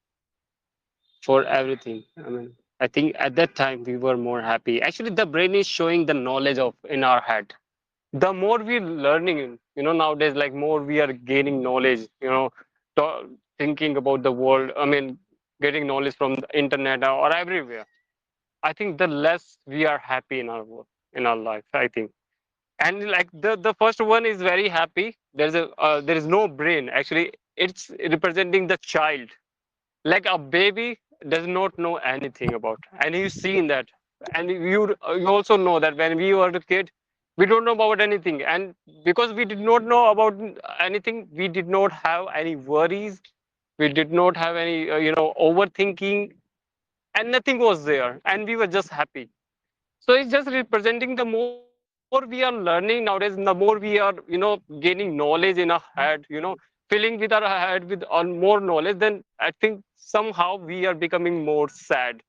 for everything. I mean, I think at that time we were more happy. Actually, the brain is showing the knowledge of in our head. The more we're learning, nowadays, like more we are gaining knowledge, thinking about the world. I mean, getting knowledge from the internet or everywhere. I think the less we are happy in our work, in our life. I think, and like the first one is very happy. There is no brain. Actually, it's representing the child. Like a baby does not know anything about, and you've seen that, and you also know that when we were a kid, we don't know about anything, and because we did not know about anything, we did not have any worries. We did not have any overthinking, and nothing was there, and we were just happy. So it's just representing the more we are learning nowadays, the more we are, gaining knowledge in our head, filling with our head with on more knowledge, then I think somehow we are becoming more sad.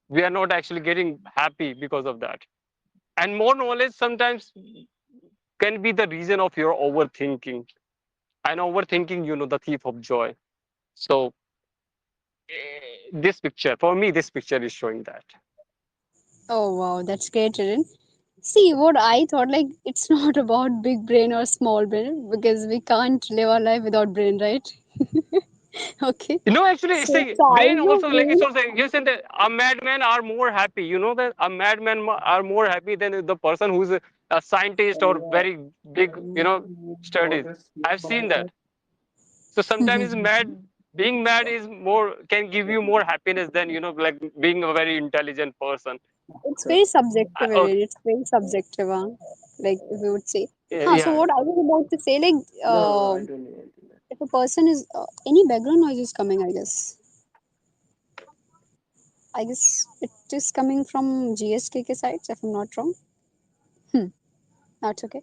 We are not actually getting happy because of that. And more knowledge sometimes can be the reason of your overthinking. And overthinking, the thief of joy. So this picture, for me, this picture is showing that. Oh wow, that's great, Rin. See, what I thought, like, it's not about big brain or small brain because we can't live our life without brain, right? Okay. Actually, So see, size brain of also, like it's brain, also, you said that a madman are more happy. You know that a madman are more happy than the person who's a scientist or very big, studies. I've seen that. So sometimes being mad is more, can give you more happiness than, like being a very intelligent person. it's very subjective, Okay. Rin. It's very subjective, huh? Like, if we would say. Yeah, Huh, so yeah. what I was about to say, like, No, I don't need anything. if a person is, any background noise is coming, I guess. I guess it is coming from GSKK sites, if I'm not wrong. Hmm, that's okay.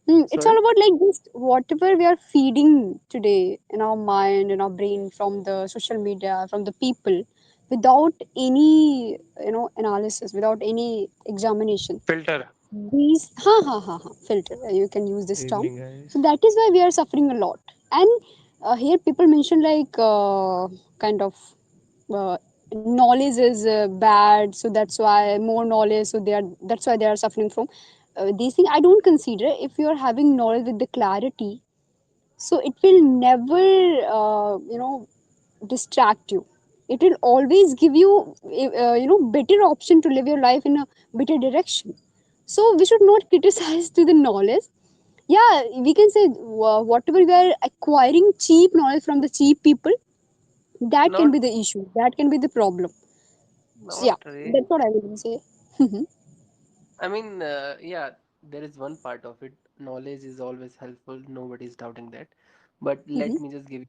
It's all Sorry. about like just whatever we are feeding today in our mind, in our brain, from the social media, from the people, without any analysis, without any examination. Filter. These filter. You can use this term. Evening, guys. So that is why we are suffering a lot. And here people mention like kind of uh, knowledge is bad, so that's why more knowledge. So that's why they are suffering from these things. I don't consider if you are having knowledge with the clarity, so it will never distract you. It will always give you better option to live your life in a better direction. So we should not criticize to the knowledge. Yeah, we can say whatever we are acquiring cheap knowledge from the cheap people, that can Not, be the issue, that can be the problem. So not yeah, really. that's what I will say. I mean, yeah, there is one part of it. Knowledge is always helpful. Nobody's doubting that. But let me just give you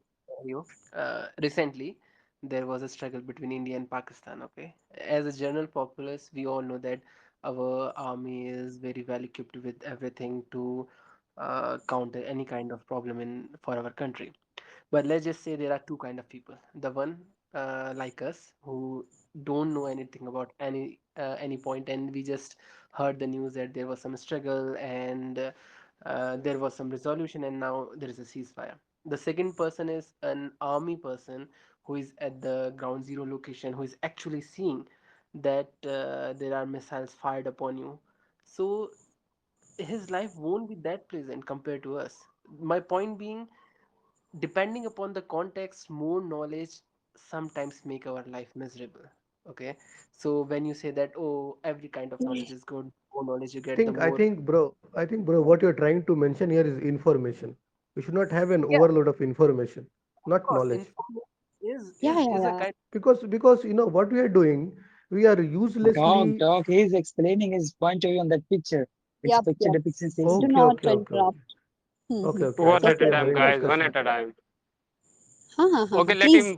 a scenario. Recently, there was a struggle between India and Pakistan. Okay, as a general populace, we all know that our army is very well equipped with everything to counter any kind of problem in for our country. But let's just say there are two kind of people. The one like us who don't know anything about any point, and we just heard the news that there was some struggle and there was some resolution, and now there is a ceasefire. The second person is an army person who is at the ground zero location, who is actually seeing that there are missiles fired upon you. So his life won't be that pleasant compared to us. My point being, depending upon the context, more knowledge sometimes make our life miserable. Okay, so when you say that, oh, every kind of knowledge is good, more knowledge you get, the more. I think, bro, what you're trying to mention here is information. We should not have an Yeah, overload of information, of not course, knowledge. information is Yeah, is yeah, is a yeah. kind. Because what we are doing, we are uselessly. Dog, he's explaining his point of view on that picture. It's a Yep, picture yep. depiction Do station. Okay, not okay, okay, okay, interrupt. Mm-hmm. okay, okay. One Just at a let Accepted, time, me bhai. guys. One Discussion. at a time. ha. Okay, let Please, him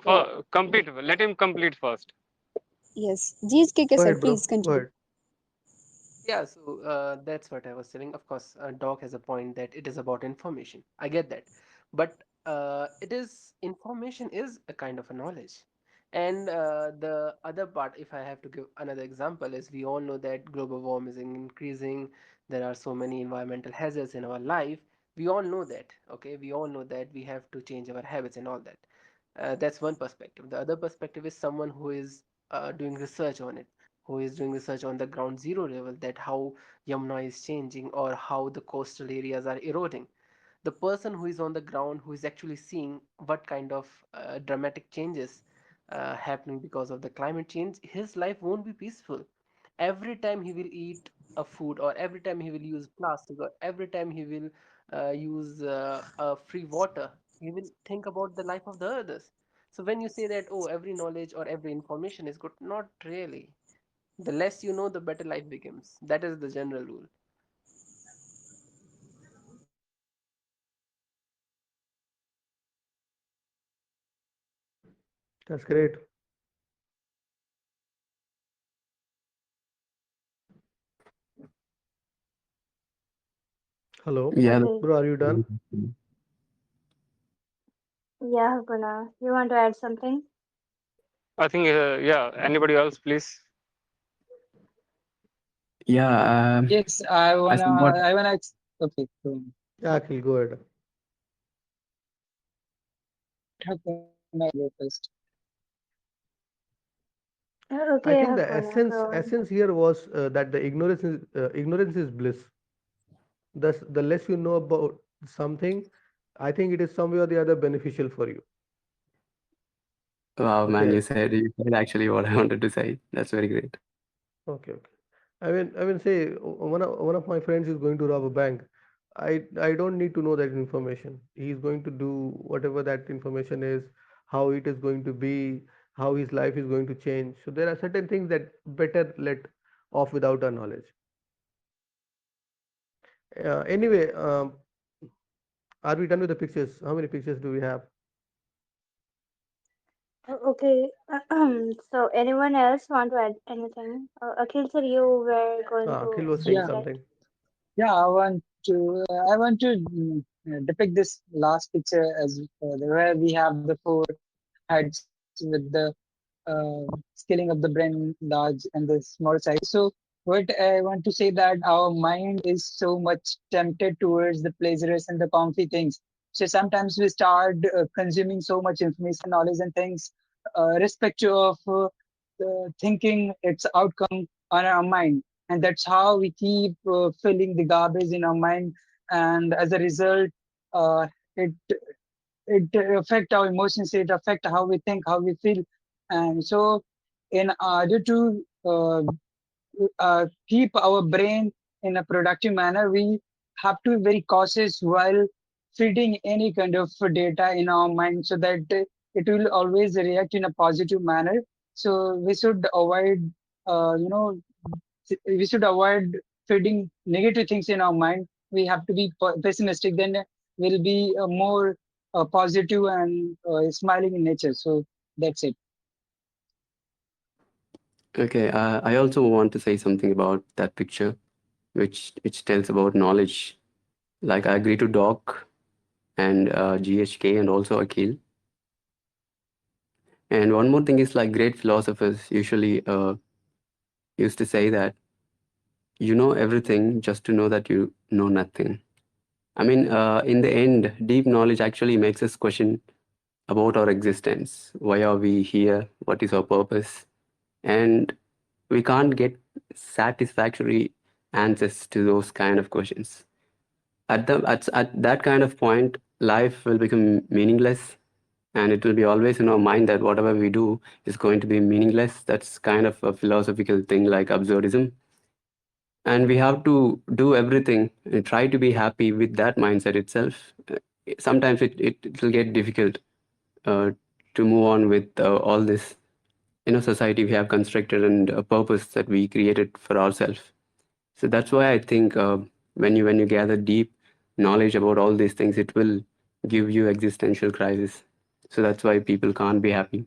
complete. Let him complete first. yes. GSKK Go sir, ahead, bro. please Go continue. ahead. Yeah, so that's what I was saying. Of course, Doc has a point that it is about information. I get that, but it is information is a kind of a knowledge, And the other part, if I have to give another example, is we all know that global warming is increasing. There are so many environmental hazards in our life. We all know that, okay? We all know that we have to change our habits and all that. That's one perspective. The other perspective is someone who is doing research on it, who is doing research on the ground zero level, that how Yamuna is changing or how the coastal areas are eroding. The person who is on the ground, who is actually seeing what kind of dramatic changes happening because of the climate change, his life won't be peaceful. Every time he will eat a food, or every time he will use plastic, or every time he will use free water, he will think about the life of the others. So when you say that, oh, every knowledge or every information is good, not really. The less you know, the better life becomes. That is the general rule. That's great. Hello, Yeah. Okay. bro, are you done? Yeah, Guna, you want to add something? I think, yeah. Anybody else, please? Yeah. Yes, I I wanna, think what I wanna. Okay, go on. Yeah, Akhil, go ahead. Let Hakuna go first. I Okay, think the Hakuna. essence here was that the ignorance is bliss. Thus, the less you know about something, I think it is somewhere or the other beneficial for you. wow, man, Okay, you said actually what I wanted to say. That's very great. okay. Say one of my friends is going to rob a bank. I don't need to know that information. He is going to do whatever that information is, how it is going to be, how his life is going to change. So there are certain things that better let off without our knowledge. Anyway, are we done with the pictures? How many pictures do we have? Okay. So anyone else want to add anything? Akhil sir, you were going Akhil to was saying speak, Yeah, right? something. yeah. I want to depict this last picture as where we have the four heads with the scaling of the brain large and the small size. So what I want to say that our mind is so much tempted towards the pleasures and the comfy things. So sometimes we start consuming so much information, knowledge, and things, irrespective of thinking its outcome on our mind, and that's how we keep filling the garbage in our mind, and as a result, uh, it it affect our emotions, it affect how we think, how we feel. And so in order to keep our brain in a productive manner, we have to be very cautious while feeding any kind of data in our mind, so that it will always react in a positive manner. So we should avoid, we should avoid feeding negative things in our mind. We have to be pessimistic, then we'll be more positive and smiling in nature. So that's it. Okay, I also want to say something about that picture, which tells about knowledge. Like I agree to Doc and GHK and also Akil. And one more thing is like great philosophers usually used to say that you know everything just to know that you know nothing. I mean, in the end, deep knowledge actually makes us question about our existence. Why are we here? What is our purpose? And we can't get satisfactory answers to those kind of questions. At that kind of point, life will become meaningless, and it will be always in our mind that whatever we do is going to be meaningless. That's kind of a philosophical thing like absurdism. And we have to do everything and try to be happy with that mindset itself. Sometimes it will get difficult uh, to move on with all this society we have constructed and a purpose that we created for ourselves. So that's why I think when you gather deep knowledge about all these things, it will give you existential crisis. So that's why people can't be happy.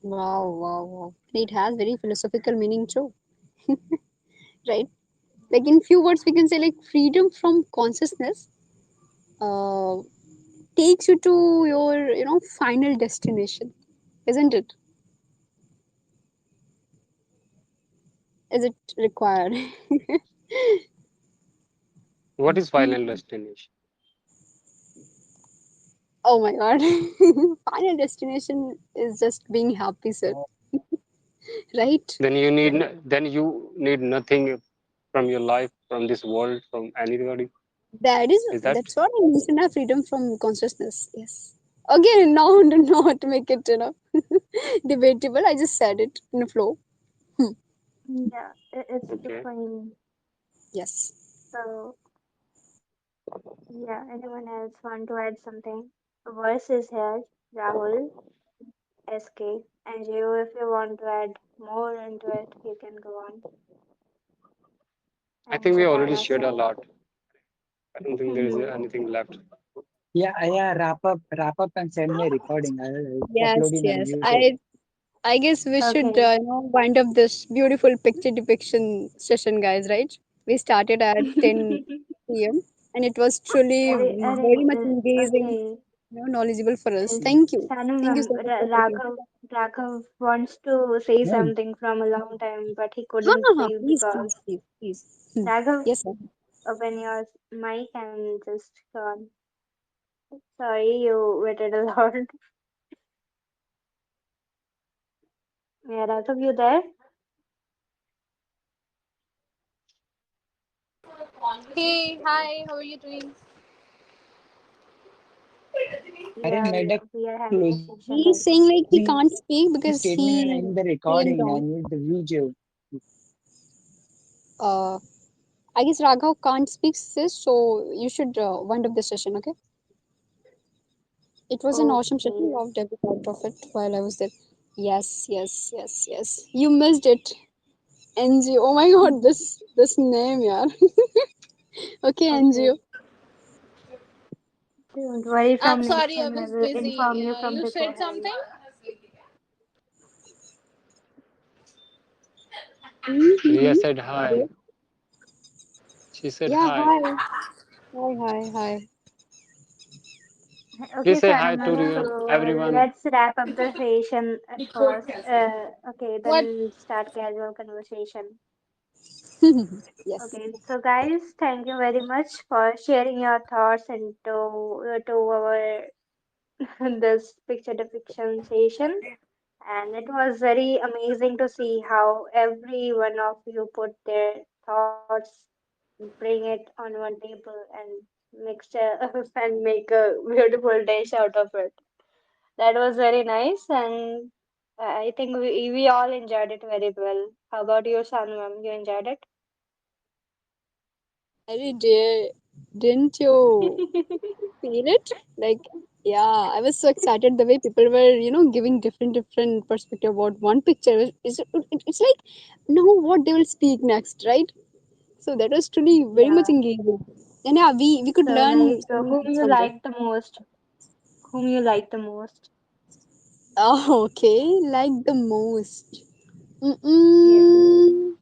Wow, wow, wow. It has very philosophical meaning too, right? Like in few words, we can say like freedom from consciousness, uh, takes you to your, final destination, isn't it? Is it required? What is final Hmm. destination? Oh my god. Final destination is just being happy, sir. Right? Then you need nothing from your life, from this world, from anybody. That is, Is that? that's what I mentioned, freedom from consciousness. Yes. Again, now do not make it, debatable. I just said it in a flow. Hmm. Yeah, it's Okay. fine. Yes. So, yeah, anyone else want to add something? Voice is here, Rahul, SK, and you, if you want to add more into it, you can go on. I And think we already Shabana, shared a sir. lot. I don't think there is Mm-hmm. anything left. Yeah, wrap up and send me a recording. I'll Yes, upload in a yes. YouTube. I guess we should, Okay. wind up this beautiful picture depiction session, guys, right? We started at 10 p.m. and it was truly very much engaging, Okay. knowledgeable for us. Is Thank you. Sanu Thank you ma'am, so much for taking. Raghav wants to say No, something from a long time, but he Ha couldn't ha ha. say Please, because please, please, please. Hmm. Raghav, Yes, sir. open your mic and just go on. Sorry, you waited a lot. Yeah, Raghav, you there? Hey, hi, how are you doing? Karen Yeah, made a we are having a closing session He's right saying now. like he can't statement speak and because end the he recording. I feeling need the down. video. Uh, I guess Raghav can't speak sis, so you should wind up the session, okay? It was an awesome session. Okay. Loved every part of it while I was there. Yes, yes, yes, yes. You missed it, NGO. Oh my god, this name, yeah. Okay, Okay. NGO. Don't worry, I'm from next sorry, I time I was will busy. inform you from You said beforehand. something? Ria Mm-hmm. said hi. She said Yeah, hi. hi. Hi, hi, hi. Please Okay, say hi Sanu to ma'am, so Ria, everyone. let's wrap up the session at first. Okay, What? then start casual conversation. Yes. Okay, so guys, thank you very much for sharing your thoughts to our this picture depiction session. And it was very amazing to see how every one of you put their thoughts, bring it on one table, and mix and make a beautiful dish out of it. That was very nice, and I think we all enjoyed it very well. How about you, Sanmam? You enjoyed it? I did. Didn't you feel it? Like, yeah, I was so excited the way people were, giving different perspective about one picture. It's like now what they will speak next, right? So that was truly very much Yeah. engaging. And yeah, we could So, learn like, so many whom things you from there. like the most? Whom you like the most? Oh, okay, like the most. Yeah. Mm-mm.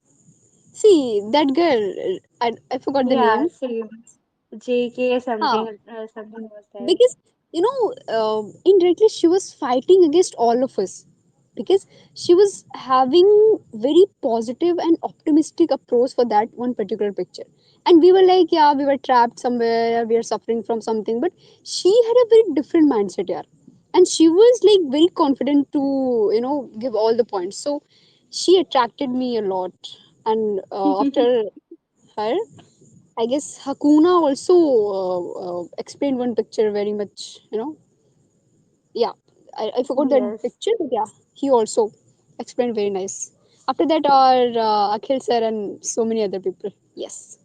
See that girl. I forgot the Yeah, name. same. JK Huh. something was there. Because indirectly she was fighting against all of us because she was having very positive and optimistic approach for that one particular picture, and we were like, yeah, we were trapped somewhere, we are suffering from something, but she had a very different mindset, yeah, and she was like very confident to give all the points, so she attracted me a lot. And after her, I guess Hakuna also explained one picture very much, yeah. I forgot that Yes. picture, but yeah, he also explained very nice. After that are Akhil sir and so many other people. Yes.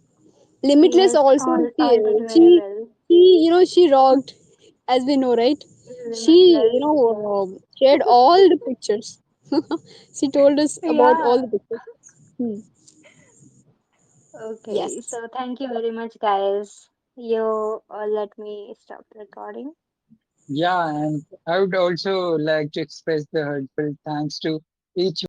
Limitless Yes, also, all did very well. she rocked, as we know, right? She, Limitless, yeah. shared all the pictures. She told us about all Yeah. the pictures. Hmm. Okay, Yes. so thank you very much, guys. You let me stop recording. Yeah, and I would also like to express the heartfelt thanks to each